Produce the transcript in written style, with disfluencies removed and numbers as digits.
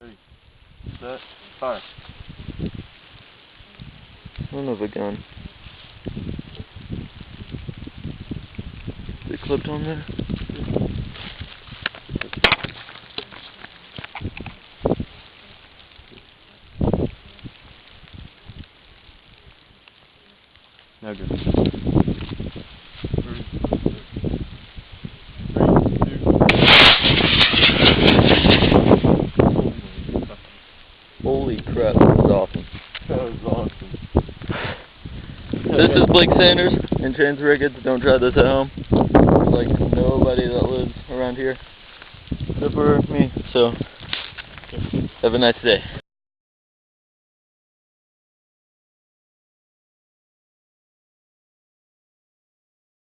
Ready, set, fire. Son of a gun. Is it clipped on there? Now go. 3, 2. Holy crap, that was awesome. That was awesome. This is Blake Sanders in Trans Ricketts. Don't try this at home. There's like nobody that lives around here except for me. So, have a nice day.